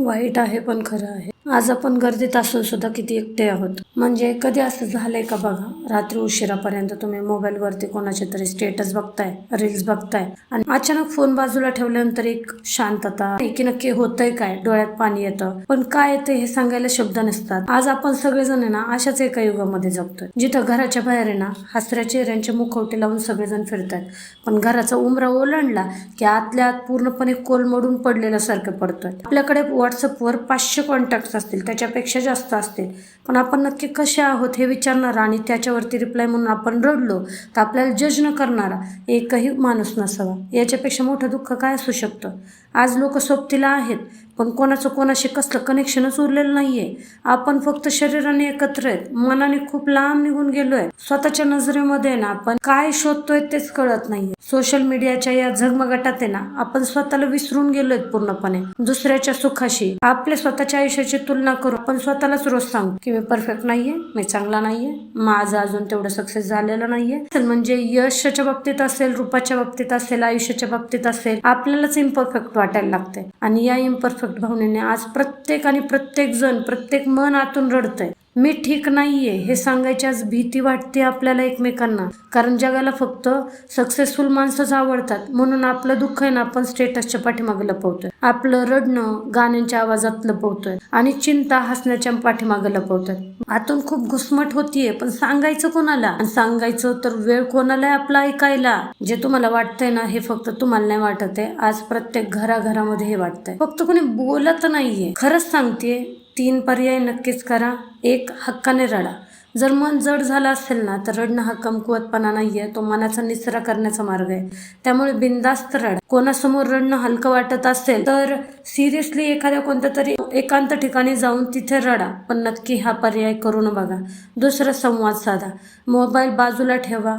वाईट आहे पण खरं आहे. आज आपण गर्दीत असून सुद्धा किती एकटे आहोत. म्हणजे कधी असं झालंय का बघा, रात्री उशिरापर्यंत तुम्ही मोबाईलवरती कोणाचे तरी स्टेटस बघताय, रील्स बघताय आणि अचानक फोन बाजूला ठेवल्यानंतर एक शांतता, की नक्की होतंय काय, डोळ्यात पाणी येतं. पण काय येतं हे सांगायला शब्द नसतात. आज आपण सगळेजण आहे ना अशाच एका युगामध्ये जगतोय, जिथं घराच्या बाहेर आहे ना हसऱ्या चेहऱ्यांचे मुखवटे लावून सगळेजण फिरतात, पण घराचा उंबरा ओलांडला की आतल्या आत पूर्णपणे कोलमडून पडलेल्यासारखं पडतोय. आपल्याकडे व्हॉट्सअपवर 500 कॉन्टॅक्ट असतील, त्याच्यापेक्षा जास्त असतील, पण आपण नक्की कसे आहोत हे विचारणार आणि त्याच्यावरती रिप्लाय म्हणून आपण रडलो तर आपल्याला जज न करणारा एकही माणूस नसावा. याच्यापेक्षा मोठं दुःख काय असू शकतं. आज लोक सोबतीला आहेत, पण कोणाचं कोणाशी कसलं कनेक्शनच उरलेलं नाहीये. आपण फक्त शरीराने एकत्र आहेत, मनाने खूप लांब निघून गेलोय. स्वतःच्या नजरेमध्ये ना आपण काय शोधतोय तेच कळत नाहीये. सोशल मीडियाच्या या झगमगाटात आहे ना आपण स्वतःला विसरून गेलोय पूर्णपणे. दुसऱ्याच्या सुखाशी आपल्या स्वतःच्या आयुष्याची तुलना करू आपण स्वतःलाच रोज सांगू की मी परफेक्ट नाहीये, मी चांगला नाहीये, माझं अजून तेवढं सक्सेस झालेलं नाहीये. म्हणजे यशाच्या बाबतीत असेल, रूपाच्या बाबतीत असेल, आयुष्याच्या बाबतीत असेल, आपल्यालाच इम्परफेक्ट वाटायला लागते. आणि या इम्परफेक्ट भावनेने आज प्रत्येक जण प्रत्येक मन आतून रडतंय. मी ठीक नाहीये हे सांगायची आज भीती वाटते आपल्याला एकमेकांना. कारण जगाला फक्त सक्सेसफुल माणसंच आवडतात, म्हणून आपलं दुःख आहे ना आपण स्टेटसच्या पाठीमागे लपवतोय. आपलं रडणं गाण्यांच्या आवाजात लपवतोय आणि चिंता हसण्याच्या पाठीमागे लपवतोय. आतून खूप घुसमट होतीये, पण सांगायचं कोणाला, आणि सांगायचं तर वेळ कोणाला आहे आपला ऐकायला. जे तुम्हाला वाटतंय ना हे फक्त तुम्हाला नाही वाटत आहे. आज प्रत्येक घराघरामध्ये हे वाटतंय, फक्त कोणी बोलत नाहीये. खरंच सांगतेय, 3 पर्याय नक्कीच करा. 1, हक्काने रडा. जर मन जड झालं असेल ना तर रडणं हा कमकुवतपणा नाहीये, तो मनाचा निचरा करण्याचा मार्ग आहे. त्यामुळे बिनधास्त रडा. कोणासमोर रडणं हलकं वाटत असेल तर सिरियसली एखाद्या कोणत्या तरी एकांत ठिकाणी जाऊन तिथे रडा, पण नक्की हा पर्याय करून बघा. दुसरा, संवाद साधा. मोबाईल बाजूला ठेवा.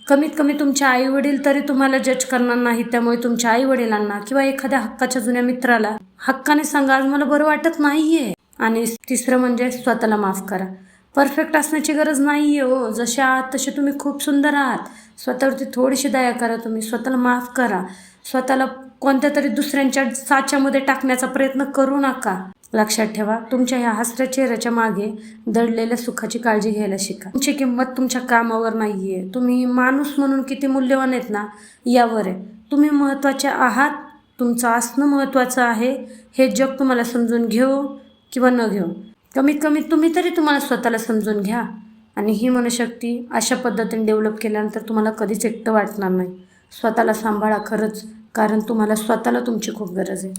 कमीत कमी तुमचे आई वडील तरी तुम्हाला जज करणार नाही, त्यामुळे तुमच्या आई वडिलांना किंवा एखाद्या हक्काच्या जुन्या मित्राला हक्काने सांगा आज मला बरं वाटत नाहीये. आणि तिसरं म्हणजे स्वतःला माफ करा. परफेक्ट असण्याची गरज नाहीये हो, जसे आहात तसे तुम्ही खूप सुंदर आहात. स्वतःवरती थोडीशी दया करा. तुम्ही स्वतःला माफ करा. स्वतःला कोणत्या तरी दुसऱ्यांच्या साच्यामध्ये टाकण्याचा प्रयत्न करू नका. लक्षात ठेवा, तुमच्या ह्या हसऱ्या चेहऱ्याच्या मागे दडलेल्या सुखाची काळजी घ्यायला शिका. तुमची किंमत तुमच्या कामावर नाहीये, तुम्ही माणूस म्हणून किती मूल्यवान आहेत ना यावर आहे. तुम्ही महत्त्वाचे आहात. तुमचं असणं महत्त्वाचं आहे. हे जग तुम्हाला समजून घेऊ किंवा न घेऊ, कमीत कमी तुम्ही तरी तुम्हाला स्वतःला समजून घ्या. आणि ही मनशक्ती अशा पद्धतीने डेव्हलप केल्यानंतर तुम्हाला कधीच एकटं वाटणार नाही. स्वतःला सांभाळा खरंच, कारण तुम्हाला स्वतःला तुमची खूप गरज आहे.